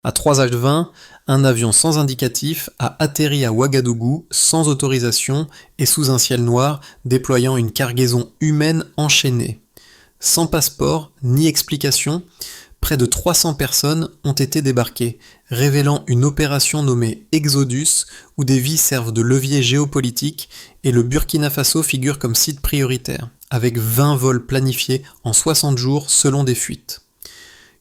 À 3h20, un avion sans indicatif a atterri à Ouagadougou sans autorisation et sous un ciel noir, déployant une cargaison humaine enchaînée. Sans passeport ni explication, près de 300 personnes ont été débarquées, révélant une opération nommée Exodus où des vies servent de levier géopolitique et le Burkina Faso figure comme site prioritaire, avec 20 vols planifiés en 60 jours selon des fuites.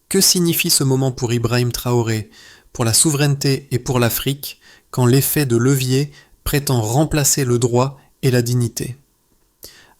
Que signifie ce moment pour Ibrahim Traoré, pour la souveraineté et pour l'Afrique, quand l'effet de levier prétend remplacer le droit et la dignité ?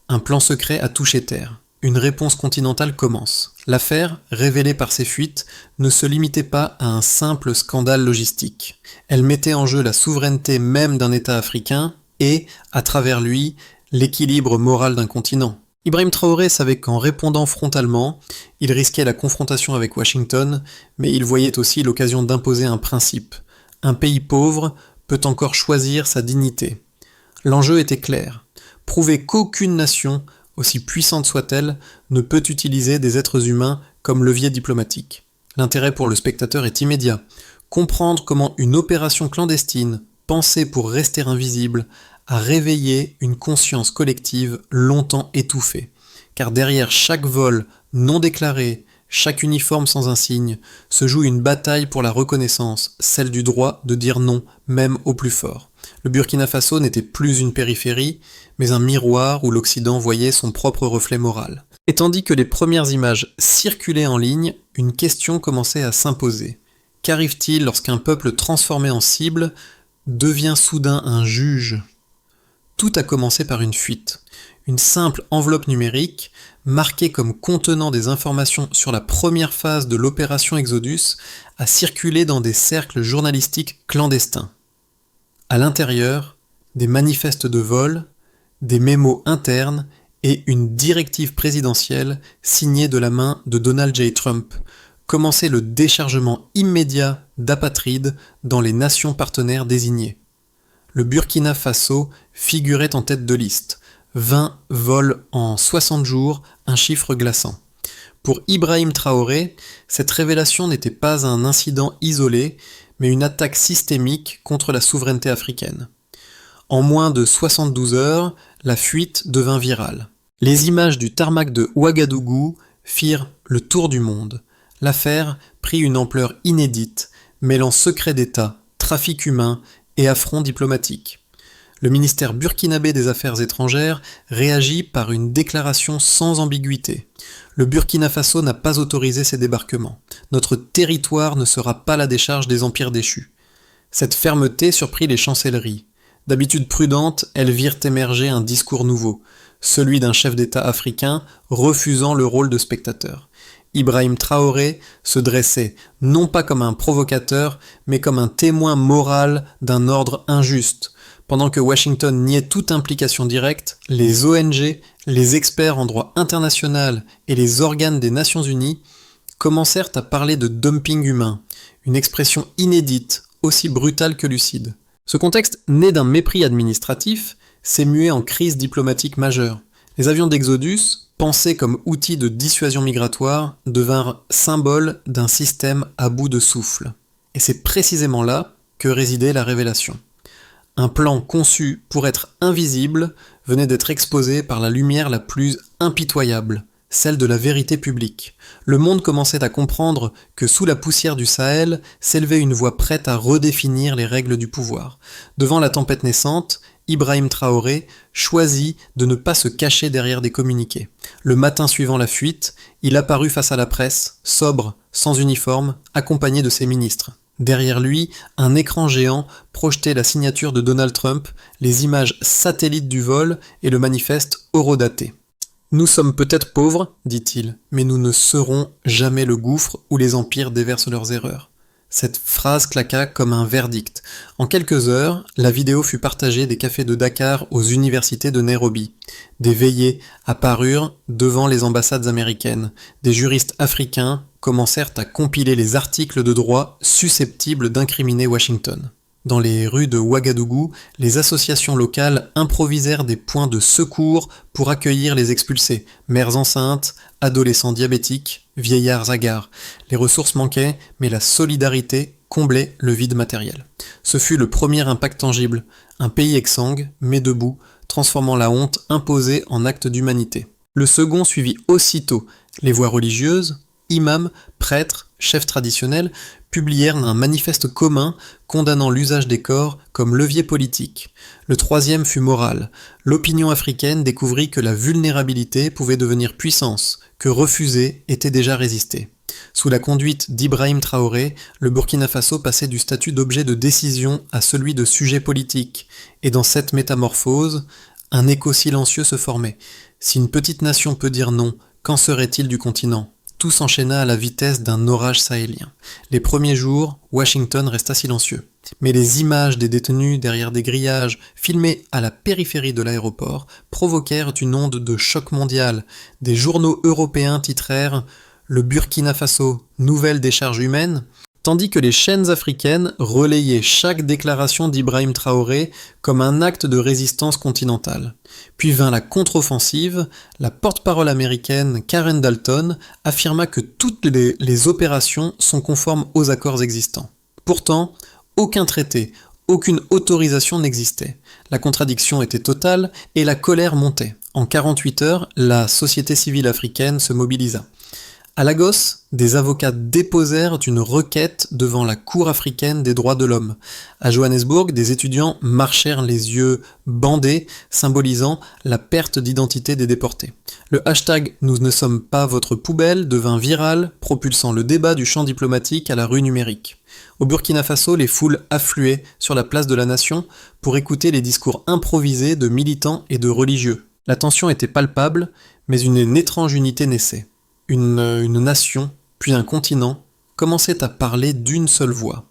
Un plan secret a touché terre. Une réponse continentale commence. L'affaire, révélée par ces fuites, ne se limitait pas à un simple scandale logistique. Elle mettait en jeu la souveraineté même d'un État africain et, à travers lui, l'équilibre moral d'un continent. Ibrahim Traoré savait qu'en répondant frontalement, il risquait la confrontation avec Washington, mais il voyait aussi l'occasion d'imposer un principe. Un pays pauvre peut encore choisir sa dignité. L'enjeu était clair. Prouver qu'aucune nation, aussi puissante soit-elle, ne peut utiliser des êtres humains comme levier diplomatique. L'intérêt pour le spectateur est immédiat. Comprendre comment une opération clandestine, pensée pour rester invisible, a réveillé une conscience collective longtemps étouffée. Car derrière chaque vol non déclaré, chaque uniforme sans insigne, se joue une bataille pour la reconnaissance, celle du droit de dire non, même au plus fort. Le Burkina Faso n'était plus une périphérie, mais un miroir où l'Occident voyait son propre reflet moral. Et tandis que les premières images circulaient en ligne, une question commençait à s'imposer. Qu'arrive-t-il lorsqu'un peuple transformé en cible devient soudain un juge ? Tout a commencé par une fuite. Une simple enveloppe numérique, marquée comme contenant des informations sur la première phase de l'opération Exodus, a circulé dans des cercles journalistiques clandestins. À l'intérieur, des manifestes de vol, des mémos internes et une directive présidentielle signée de la main de Donald J. Trump commençait le déchargement immédiat d'apatrides dans les nations partenaires désignées. Le Burkina Faso figurait en tête de liste. 20 vols en 60 jours, un chiffre glaçant. Pour Ibrahim Traoré, cette révélation n'était pas un incident isolé, mais une attaque systémique contre la souveraineté africaine. En moins de 72 heures, la fuite devint virale. Les images du tarmac de Ouagadougou firent le tour du monde. L'affaire prit une ampleur inédite, mêlant secret d'État, trafic humain et affronts diplomatiques. Le ministère burkinabé des Affaires étrangères réagit par une déclaration sans ambiguïté. Le Burkina Faso n'a pas autorisé ces débarquements. Notre territoire ne sera pas la décharge des empires déchus. Cette fermeté surprit les chancelleries. D'habitude prudentes, elles virent émerger un discours nouveau, celui d'un chef d'État africain refusant le rôle de spectateur. Ibrahim Traoré se dressait non pas comme un provocateur, mais comme un témoin moral d'un ordre injuste. Pendant que Washington niait toute implication directe, les ONG, les experts en droit international et les organes des Nations Unies commencèrent à parler de dumping humain, une expression inédite, aussi brutale que lucide. Ce contexte, né d'un mépris administratif, s'est mué en crise diplomatique majeure. Les avions d'Exodus, pensés comme outils de dissuasion migratoire, devinrent symboles d'un système à bout de souffle. Et c'est précisément là que résidait la révélation. Un plan conçu pour être invisible venait d'être exposé par la lumière la plus impitoyable, celle de la vérité publique. Le monde commençait à comprendre que sous la poussière du Sahel s'élevait une voix prête à redéfinir les règles du pouvoir. Devant la tempête naissante, Ibrahim Traoré choisit de ne pas se cacher derrière des communiqués. Le matin suivant la fuite, il apparut face à la presse, sobre, sans uniforme, accompagné de ses ministres. Derrière lui, un écran géant projetait la signature de Donald Trump, les images satellites du vol et le manifeste horodaté. « Nous sommes peut-être pauvres, dit-il, mais nous ne serons jamais le gouffre où les empires déversent leurs erreurs. » Cette phrase claqua comme un verdict. En quelques heures, la vidéo fut partagée des cafés de Dakar aux universités de Nairobi. Des veillées apparurent devant les ambassades américaines. Des juristes africains commencèrent à compiler les articles de droit susceptibles d'incriminer Washington. Dans les rues de Ouagadougou, les associations locales improvisèrent des points de secours pour accueillir les expulsés, mères enceintes, adolescents diabétiques, vieillards hagards. Les ressources manquaient, mais la solidarité comblait le vide matériel. Ce fut le premier impact tangible, un pays exsangue, mais debout, transformant la honte imposée en acte d'humanité. Le second suivit aussitôt. Les voix religieuses, imams, prêtres, chefs traditionnels, publièrent un manifeste commun condamnant l'usage des corps comme levier politique. Le troisième fut moral. L'opinion africaine découvrit que la vulnérabilité pouvait devenir puissance, que refuser était déjà résister. Sous la conduite d'Ibrahim Traoré, le Burkina Faso passait du statut d'objet de décision à celui de sujet politique, et dans cette métamorphose, un écho silencieux se formait. Si une petite nation peut dire non, qu'en serait-il du continent ? Tout s'enchaîna à la vitesse d'un orage sahélien. Les premiers jours, Washington resta silencieux. Mais les images des détenus derrière des grillages, filmés à la périphérie de l'aéroport, provoquèrent une onde de choc mondial. Des journaux européens titrèrent « Le Burkina Faso, nouvelle décharge humaine », tandis que les chaînes africaines relayaient chaque déclaration d'Ibrahim Traoré comme un acte de résistance continentale. Puis vint la contre-offensive, la porte-parole américaine Karen Dalton affirma que toutes les opérations sont conformes aux accords existants. Pourtant, aucun traité, aucune autorisation n'existait. La contradiction était totale et la colère montait. En 48 heures, la société civile africaine se mobilisa. À Lagos, des avocats déposèrent une requête devant la Cour africaine des droits de l'homme. À Johannesburg, des étudiants marchèrent les yeux bandés, symbolisant la perte d'identité des déportés. Le hashtag « Nous ne sommes pas votre poubelle » devint viral, propulsant le débat du champ diplomatique à la rue numérique. Au Burkina Faso, les foules affluaient sur la place de la Nation pour écouter les discours improvisés de militants et de religieux. La tension était palpable, mais une étrange unité naissait. Une nation, puis un continent, commençait à parler d'une seule voix.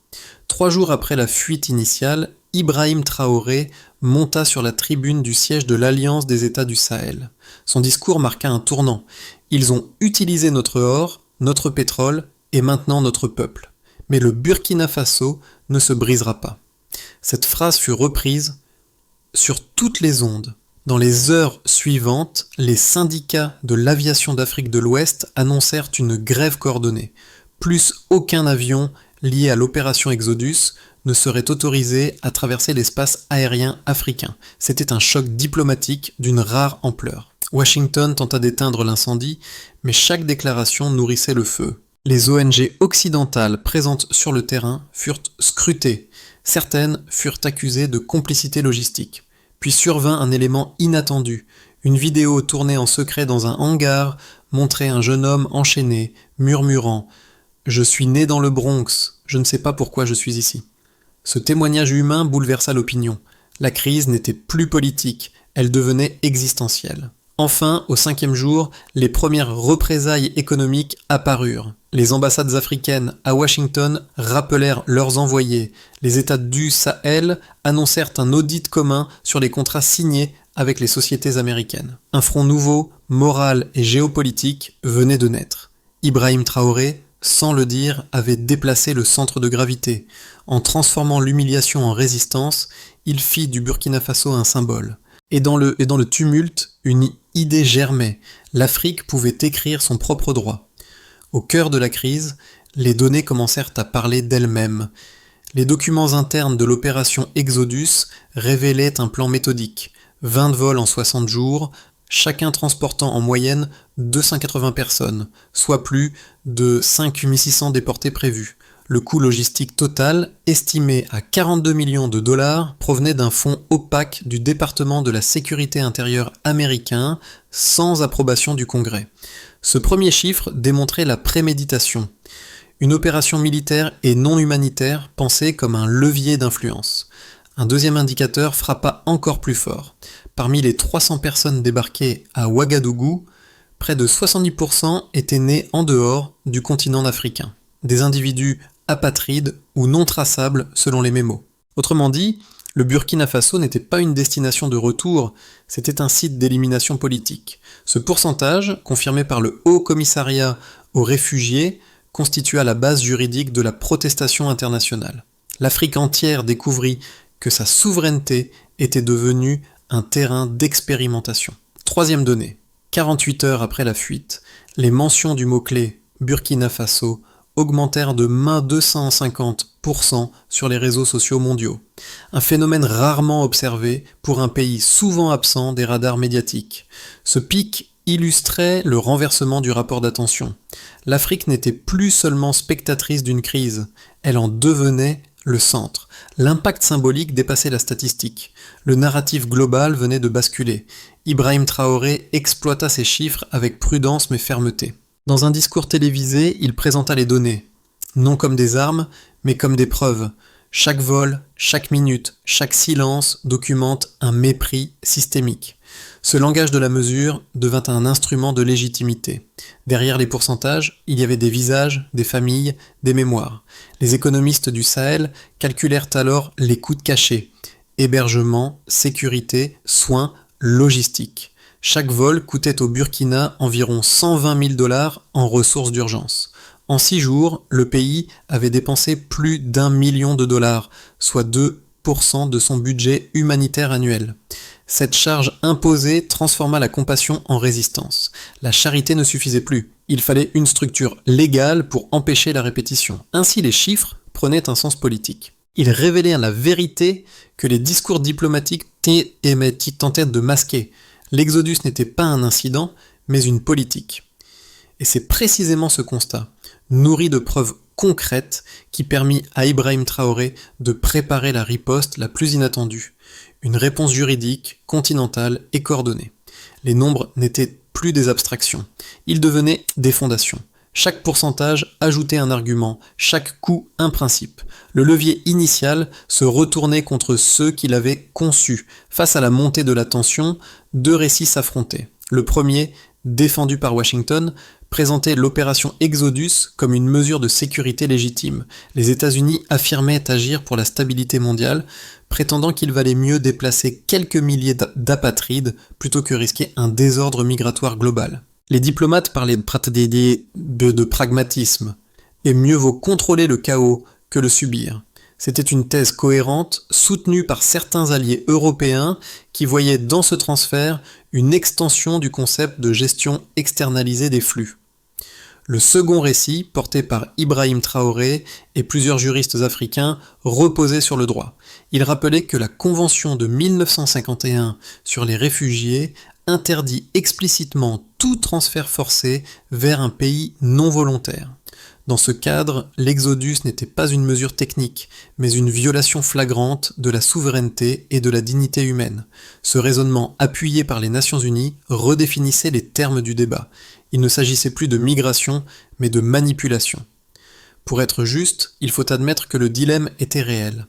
3 jours après la fuite initiale, Ibrahim Traoré monta sur la tribune du siège de l'Alliance des États du Sahel. Son discours marqua un tournant. Ils ont utilisé notre or, notre pétrole et maintenant notre peuple. Mais le Burkina Faso ne se brisera pas. Cette phrase fut reprise sur toutes les ondes. Dans les heures suivantes, les syndicats de l'aviation d'Afrique de l'Ouest annoncèrent une grève coordonnée. Plus aucun avion lié à l'opération Exodus ne serait autorisé à traverser l'espace aérien africain. C'était un choc diplomatique d'une rare ampleur. Washington tenta d'éteindre l'incendie, mais chaque déclaration nourrissait le feu. Les ONG occidentales présentes sur le terrain furent scrutées. Certaines furent accusées de complicité logistique. Puis survint un élément inattendu. Une vidéo tournée en secret dans un hangar montrait un jeune homme enchaîné, murmurant « Je suis né dans le Bronx, je ne sais pas pourquoi je suis ici ». Ce témoignage humain bouleversa l'opinion. La crise n'était plus politique, elle devenait existentielle. Enfin, au 5e jour, les premières représailles économiques apparurent. Les ambassades africaines à Washington rappelèrent leurs envoyés. Les États du Sahel annoncèrent un audit commun sur les contrats signés avec les sociétés américaines. Un front nouveau, moral et géopolitique venait de naître. Ibrahim Traoré, sans le dire, avait déplacé le centre de gravité. En transformant l'humiliation en résistance, il fit du Burkina Faso un symbole. Et dans le tumulte, une idée germait. L'Afrique pouvait écrire son propre droit. Au cœur de la crise, les données commencèrent à parler d'elles-mêmes. Les documents internes de l'opération Exodus révélaient un plan méthodique. 20 vols en 60 jours, chacun transportant en moyenne 280 personnes, soit plus de 5600 déportés prévus. Le coût logistique total, estimé à 42 millions de dollars, provenait d'un fonds opaque du département de la sécurité intérieure américain, sans approbation du Congrès. Ce premier chiffre démontrait la préméditation. Une opération militaire et non humanitaire pensée comme un levier d'influence. Un deuxième indicateur frappa encore plus fort. Parmi les 300 personnes débarquées à Ouagadougou, près de 70% étaient nés en dehors du continent africain. Des individus apatrides ou non traçables selon les mémos. Autrement dit, le Burkina Faso n'était pas une destination de retour, c'était un site d'élimination politique. Ce pourcentage, confirmé par le Haut Commissariat aux réfugiés, constitua la base juridique de la protestation internationale. L'Afrique entière découvrit que sa souveraineté était devenue un terrain d'expérimentation. Troisième donnée, 48 heures après la fuite, les mentions du mot-clé Burkina Faso augmentèrent de 250% sur les réseaux sociaux mondiaux. Un phénomène rarement observé pour un pays souvent absent des radars médiatiques. Ce pic illustrait le renversement du rapport d'attention. L'Afrique n'était plus seulement spectatrice d'une crise, elle en devenait le centre. L'impact symbolique dépassait la statistique. Le narratif global venait de basculer. Ibrahim Traoré exploita ces chiffres avec prudence mais fermeté. Dans un discours télévisé, il présenta les données, non comme des armes, mais comme des preuves. Chaque vol, chaque minute, chaque silence documente un mépris systémique. Ce langage de la mesure devint un instrument de légitimité. Derrière les pourcentages, il y avait des visages, des familles, des mémoires. Les économistes du Sahel calculèrent alors les coûts cachés. Hébergement, sécurité, soins, logistique. Chaque vol coûtait au Burkina environ 120 000 $ en ressources d'urgence. En 6 jours, le pays avait dépensé plus d'1 million de dollars, soit 2% de son budget humanitaire annuel. Cette charge imposée transforma la compassion en résistance. La charité ne suffisait plus. Il fallait une structure légale pour empêcher la répétition. Ainsi, les chiffres prenaient un sens politique. Ils révélaient la vérité que les discours diplomatiques tentaient de masquer. L'exodus n'était pas un incident, mais une politique. Et c'est précisément ce constat, nourri de preuves concrètes, qui permit à Ibrahim Traoré de préparer la riposte la plus inattendue. Une réponse juridique, continentale et coordonnée. Les nombres n'étaient plus des abstractions, ils devenaient des fondations. Chaque pourcentage ajoutait un argument, chaque coût un principe. Le levier initial se retournait contre ceux qui l'avaient conçu. Face à la montée de la tension, deux récits s'affrontaient. Le premier, défendu par Washington, présentait l'opération Exodus comme une mesure de sécurité légitime. Les États-Unis affirmaient agir pour la stabilité mondiale, prétendant qu'il valait mieux déplacer quelques milliers d'apatrides plutôt que risquer un désordre migratoire global. Les diplomates parlaient de pragmatisme, et mieux vaut contrôler le chaos que le subir. C'était une thèse cohérente, soutenue par certains alliés européens qui voyaient dans ce transfert une extension du concept de gestion externalisée des flux. Le second récit, porté par Ibrahim Traoré et plusieurs juristes africains, reposait sur le droit. Il rappelait que la Convention de 1951 sur les réfugiés interdit explicitement tout transfert forcé vers un pays non volontaire. Dans ce cadre, l'exodus n'était pas une mesure technique, mais une violation flagrante de la souveraineté et de la dignité humaine. Ce raisonnement, appuyé par les Nations Unies, redéfinissait les termes du débat. Il ne s'agissait plus de migration, mais de manipulation. Pour être juste, il faut admettre que le dilemme était réel.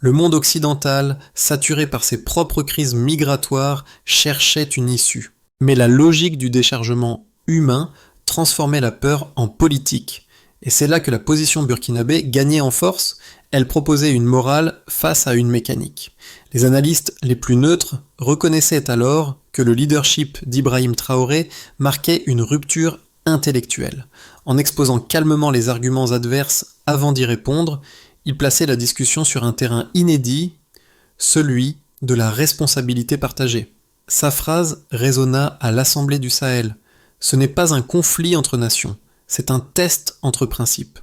Le monde occidental, saturé par ses propres crises migratoires, cherchait une issue. Mais la logique du déchargement humain transformait la peur en politique. Et c'est là que la position burkinabé gagnait en force, elle proposait une morale face à une mécanique. Les analystes les plus neutres reconnaissaient alors que le leadership d'Ibrahim Traoré marquait une rupture intellectuelle. En exposant calmement les arguments adverses avant d'y répondre, il plaçait la discussion sur un terrain inédit, celui de la responsabilité partagée. Sa phrase résonna à l'Assemblée du Sahel. Ce n'est pas un conflit entre nations, c'est un test entre principes.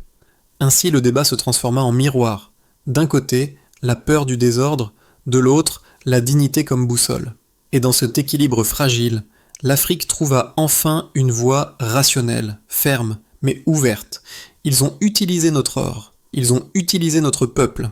Ainsi le débat se transforma en miroir. D'un côté, la peur du désordre, de l'autre, la dignité comme boussole. Et dans cet équilibre fragile, l'Afrique trouva enfin une voie rationnelle, ferme, mais ouverte. Ils ont utilisé notre or, ils ont utilisé notre peuple.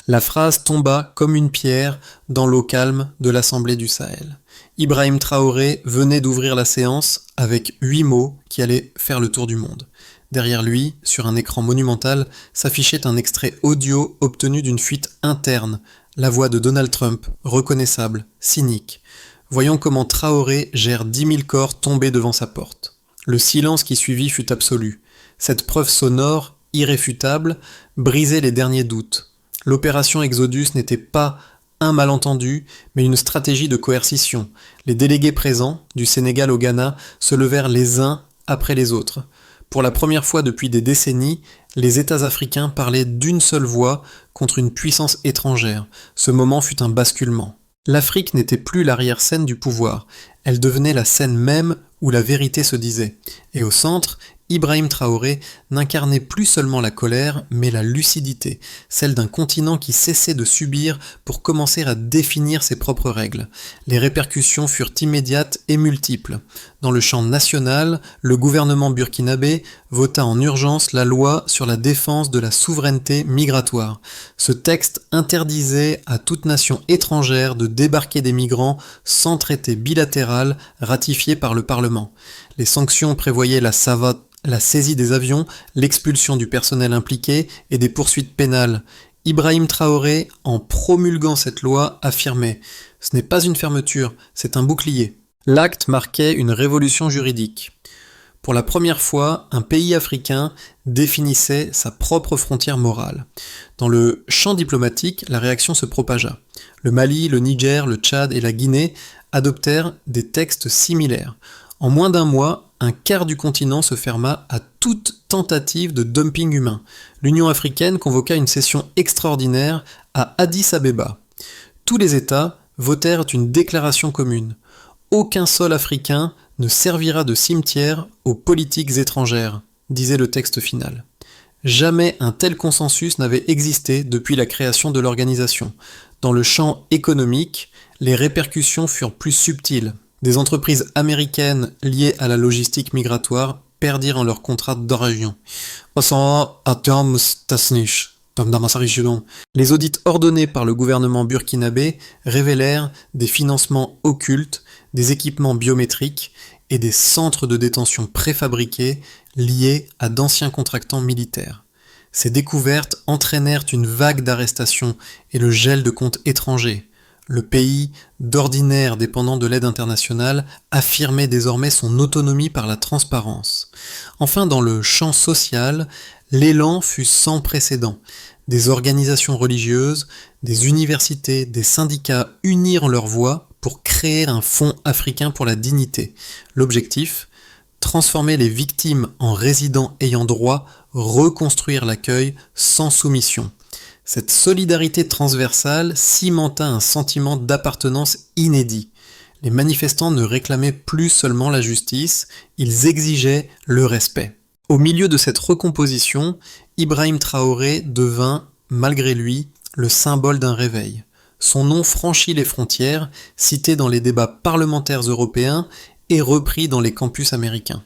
La phrase tomba comme une pierre dans l'eau calme de l'Assemblée du Sahel. Ibrahim Traoré venait d'ouvrir la séance avec 8 mots qui allaient faire le tour du monde. Derrière lui, sur un écran monumental, s'affichait un extrait audio obtenu d'une fuite interne, la voix de Donald Trump, reconnaissable, cynique. Voyons comment Traoré gère 10 000 corps tombés devant sa porte. Le silence qui suivit fut absolu. Cette preuve sonore, irréfutable, brisait les derniers doutes. L'opération Exodus n'était pas un malentendu, mais une stratégie de coercition. Les délégués présents, du Sénégal au Ghana, se levèrent les uns après les autres. Pour la première fois depuis des décennies, les États africains parlaient d'une seule voix contre une puissance étrangère. Ce moment fut un basculement. L'Afrique n'était plus l'arrière-scène du pouvoir, elle devenait la scène même où la vérité se disait. Et au centre, Ibrahim Traoré n'incarnait plus seulement la colère, mais la lucidité, celle d'un continent qui cessait de subir pour commencer à définir ses propres règles. Les répercussions furent immédiates et multiples. Dans le champ national, le gouvernement burkinabé vota en urgence la loi sur la défense de la souveraineté migratoire. Ce texte interdisait à toute nation étrangère de débarquer des migrants sans traité bilatéral ratifié par le Parlement. Les sanctions prévoyaient la saisie des avions, l'expulsion du personnel impliqué et des poursuites pénales. Ibrahim Traoré, en promulguant cette loi, affirmait « Ce n'est pas une fermeture, c'est un bouclier ». L'acte marquait une révolution juridique. Pour la première fois, un pays africain définissait sa propre frontière morale. Dans le champ diplomatique, la réaction se propagea. Le Mali, le Niger, le Tchad et la Guinée adoptèrent des textes similaires. En moins d'un mois, un quart du continent se ferma à toute tentative de dumping humain. L'Union africaine convoqua une session extraordinaire à Addis Abeba. Tous les États votèrent une déclaration commune. Aucun sol africain ne servira de cimetière aux politiques étrangères, disait le texte final. Jamais un tel consensus n'avait existé depuis la création de l'organisation. Dans le champ économique, les répercussions furent plus subtiles. Des entreprises américaines liées à la logistique migratoire perdirent leur contrat d'origine. Les audits ordonnés par le gouvernement burkinabé révélèrent des financements occultes, des équipements biométriques et des centres de détention préfabriqués liés à d'anciens contractants militaires. Ces découvertes entraînèrent une vague d'arrestations et le gel de comptes étrangers. Le pays, d'ordinaire dépendant de l'aide internationale, affirmait désormais son autonomie par la transparence. Enfin, dans le champ social, l'élan fut sans précédent. Des organisations religieuses, des universités, des syndicats unirent leurs voix pour créer un fonds africain pour la dignité. L'objectif ? Transformer les victimes en résidents ayant droit, reconstruire l'accueil sans soumission. Cette solidarité transversale cimenta un sentiment d'appartenance inédit. Les manifestants ne réclamaient plus seulement la justice, ils exigeaient le respect. Au milieu de cette recomposition, Ibrahim Traoré devint, malgré lui, le symbole d'un réveil. Son nom franchit les frontières, cité dans les débats parlementaires européens et repris dans les campus américains.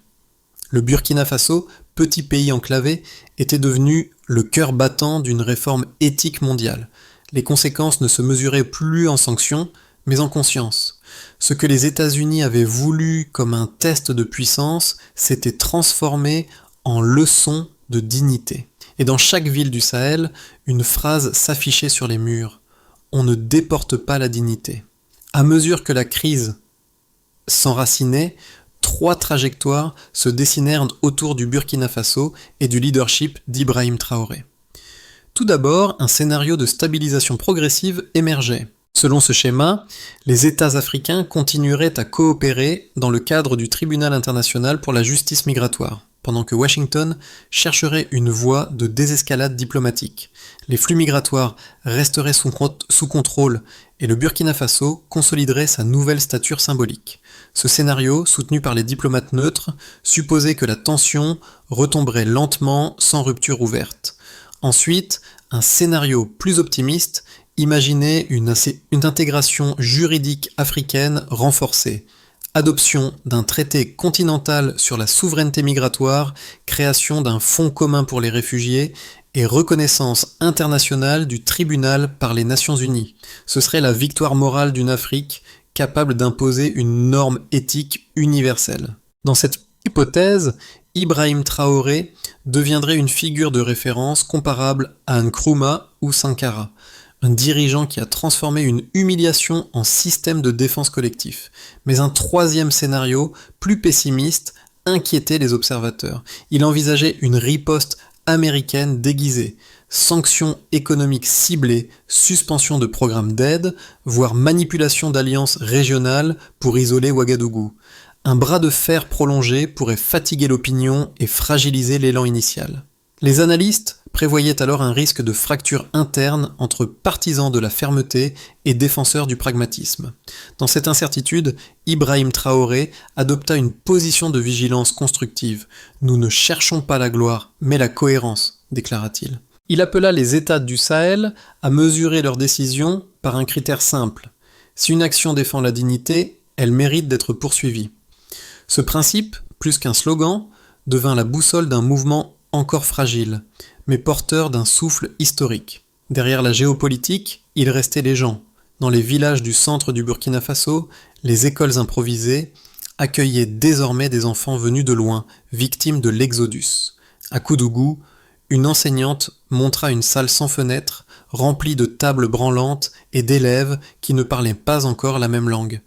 Le Burkina Faso, petit pays enclavé, était devenu le cœur battant d'une réforme éthique mondiale. Les conséquences ne se mesuraient plus en sanctions, mais en conscience. Ce que les États-Unis avaient voulu comme un test de puissance s'était transformé en leçon de dignité. Et dans chaque ville du Sahel, une phrase s'affichait sur les murs. On ne déporte pas la dignité. À mesure que la crise s'enracinait, 3 trajectoires se dessinèrent autour du Burkina Faso et du leadership d'Ibrahim Traoré. Tout d'abord, un scénario de stabilisation progressive émergeait. Selon ce schéma, les États africains continueraient à coopérer dans le cadre du Tribunal international pour la justice migratoire, pendant que Washington chercherait une voie de désescalade diplomatique. Les flux migratoires resteraient sous contrôle et le Burkina Faso consoliderait sa nouvelle stature symbolique. Ce scénario, soutenu par les diplomates neutres, supposait que la tension retomberait lentement sans rupture ouverte. Ensuite, un scénario plus optimiste imaginait une intégration juridique africaine renforcée. Adoption d'un traité continental sur la souveraineté migratoire, création d'un fonds commun pour les réfugiés et reconnaissance internationale du tribunal par les Nations Unies. Ce serait la victoire morale d'une Afrique capable d'imposer une norme éthique universelle. Dans cette hypothèse, Ibrahim Traoré deviendrait une figure de référence comparable à Nkrumah ou Sankara, un dirigeant qui a transformé une humiliation en système de défense collectif. Mais un troisième scénario, plus pessimiste, inquiétait les observateurs. Il envisageait une riposte américaine déguisée, sanctions économiques ciblées, suspension de programmes d'aide, voire manipulation d'alliances régionales pour isoler Ouagadougou. Un bras de fer prolongé pourrait fatiguer l'opinion et fragiliser l'élan initial. Les analystes prévoyaient alors un risque de fracture interne entre partisans de la fermeté et défenseurs du pragmatisme. Dans cette incertitude, Ibrahim Traoré adopta une position de vigilance constructive. « Nous ne cherchons pas la gloire, mais la cohérence », déclara-t-il. Il appela les États du Sahel à mesurer leurs décisions par un critère simple. Si une action défend la dignité, elle mérite d'être poursuivie. Ce principe, plus qu'un slogan, devint la boussole d'un mouvement encore fragile, mais porteur d'un souffle historique. Derrière la géopolitique, il restait les gens. Dans les villages du centre du Burkina Faso, les écoles improvisées accueillaient désormais des enfants venus de loin, victimes de l'exodus. À Koudougou, une enseignante montra une salle sans fenêtres, remplie de tables branlantes et d'élèves qui ne parlaient pas encore la même langue.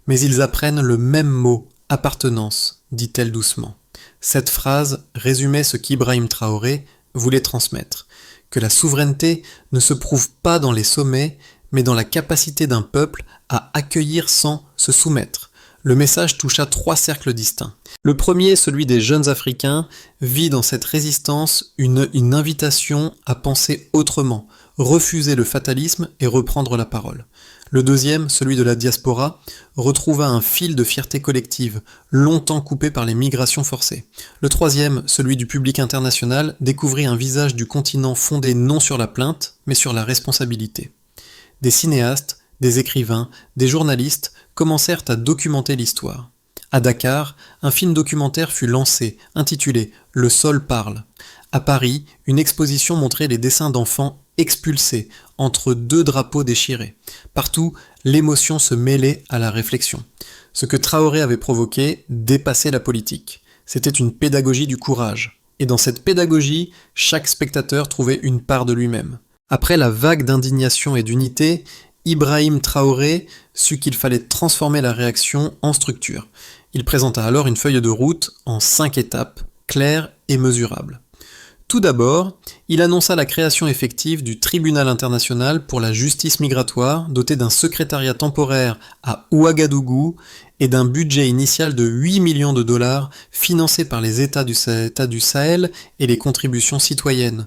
Mais ils apprennent le même mot, appartenance, dit-elle doucement. Cette phrase résumait ce qu'Ibrahim Traoré voulait transmettre, que la souveraineté ne se prouve pas dans les sommets, mais dans la capacité d'un peuple à accueillir sans se soumettre. Le message toucha 3 cercles distincts. Le premier, celui des jeunes Africains, vit dans cette résistance une invitation à penser autrement, refuser le fatalisme et reprendre la parole. Le deuxième, celui de la diaspora, retrouva un fil de fierté collective, longtemps coupé par les migrations forcées. Le troisième, celui du public international, découvrit un visage du continent fondé non sur la plainte, mais sur la responsabilité. Des cinéastes, des écrivains, des journalistes commencèrent à documenter l'histoire. À Dakar, un film documentaire fut lancé, intitulé « Le sol parle ». À Paris, une exposition montrait les dessins d'enfants expulsés entre 2 drapeaux déchirés. Partout, l'émotion se mêlait à la réflexion. Ce que Traoré avait provoqué dépassait la politique. C'était une pédagogie du courage. Et dans cette pédagogie, chaque spectateur trouvait une part de lui-même. Après la vague d'indignation et d'unité, Ibrahim Traoré sut qu'il fallait transformer la réaction en structure. Il présenta alors une feuille de route en 5 étapes, claires et mesurables. Tout d'abord, il annonça la création effective du Tribunal international pour la justice migratoire, doté d'un secrétariat temporaire à Ouagadougou et d'un budget initial de 8 millions de dollars financé par les États du Sahel et les contributions citoyennes.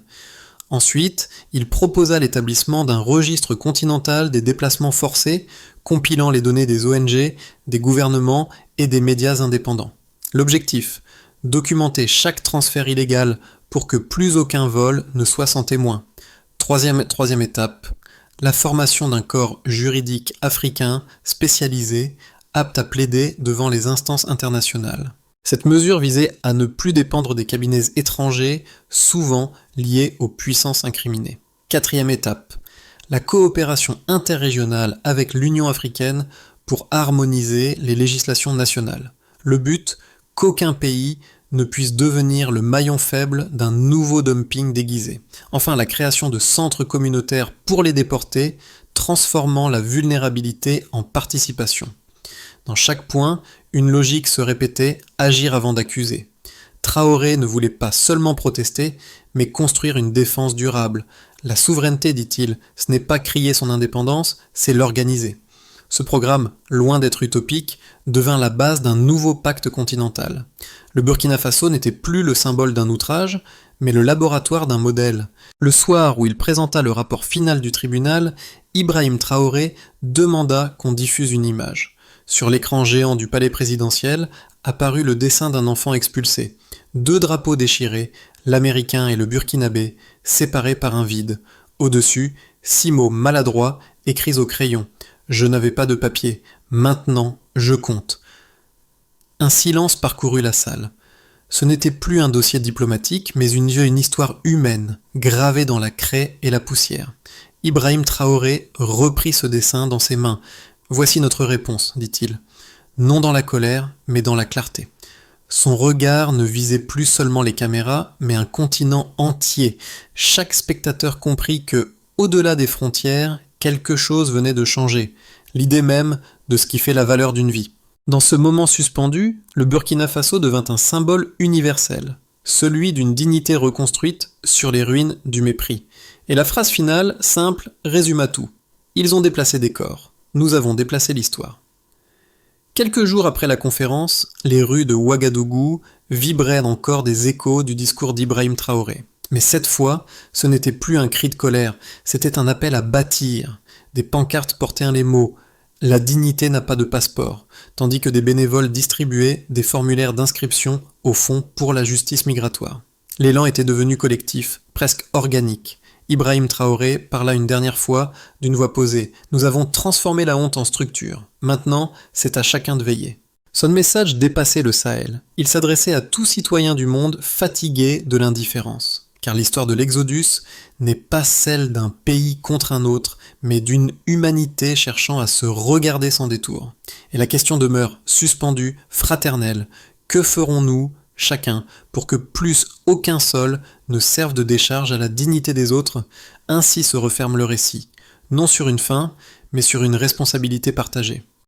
Ensuite, il proposa l'établissement d'un registre continental des déplacements forcés, compilant les données des ONG, des gouvernements et des médias indépendants. L'objectif : documenter chaque transfert illégal pour que plus aucun vol ne soit sans témoin. Troisième étape, la formation d'un corps juridique africain spécialisé, apte à plaider devant les instances internationales. Cette mesure visait à ne plus dépendre des cabinets étrangers, souvent liés aux puissances incriminées. 4e étape, la coopération interrégionale avec l'Union africaine pour harmoniser les législations nationales. Le but, qu'aucun pays ne puisse devenir le maillon faible d'un nouveau dumping déguisé. Enfin, la création de centres communautaires pour les déportés, transformant la vulnérabilité en participation. Dans chaque point, une logique se répétait « agir avant d'accuser ». Traoré ne voulait pas seulement protester, mais construire une défense durable. La souveraineté, dit-il, ce n'est pas crier son indépendance, c'est l'organiser. Ce programme, loin d'être utopique, devint la base d'un nouveau pacte continental. Le Burkina Faso n'était plus le symbole d'un outrage, mais le laboratoire d'un modèle. Le soir où il présenta le rapport final du tribunal, Ibrahim Traoré demanda qu'on diffuse une image. Sur l'écran géant du palais présidentiel apparut le dessin d'un enfant expulsé. 2 drapeaux déchirés, l'américain et le burkinabé, séparés par un vide. Au-dessus, 6 mots maladroits écrits au crayon. Je n'avais pas de papier. Maintenant, je compte. Un silence parcourut la salle. Ce n'était plus un dossier diplomatique, mais une histoire humaine, gravée dans la craie et la poussière. Ibrahim Traoré reprit ce dessin dans ses mains. « Voici notre réponse, dit-il. Non dans la colère, mais dans la clarté. » Son regard ne visait plus seulement les caméras, mais un continent entier. Chaque spectateur comprit que, au-delà des frontières, quelque chose venait de changer, l'idée même de ce qui fait la valeur d'une vie. Dans ce moment suspendu, le Burkina Faso devint un symbole universel, celui d'une dignité reconstruite sur les ruines du mépris. Et la phrase finale, simple, résuma tout. Ils ont déplacé des corps. Nous avons déplacé l'histoire. Quelques jours après la conférence, les rues de Ouagadougou vibraient encore des échos du discours d'Ibrahim Traoré. Mais cette fois, ce n'était plus un cri de colère, c'était un appel à bâtir. Des pancartes portaient les mots « La dignité n'a pas de passeport », tandis que des bénévoles distribuaient des formulaires d'inscription au Fonds pour la justice migratoire. L'élan était devenu collectif, presque organique. Ibrahim Traoré parla une dernière fois d'une voix posée. « Nous avons transformé la honte en structure. Maintenant, c'est à chacun de veiller. » Son message dépassait le Sahel. Il s'adressait à tout citoyen du monde fatigué de l'indifférence. Car l'histoire de l'Exodus n'est pas celle d'un pays contre un autre, mais d'une humanité cherchant à se regarder sans détour. Et la question demeure suspendue, fraternelle. Que ferons-nous, chacun, pour que plus aucun sol ne serve de décharge à la dignité des autres? Ainsi se referme le récit, non sur une fin, mais sur une responsabilité partagée.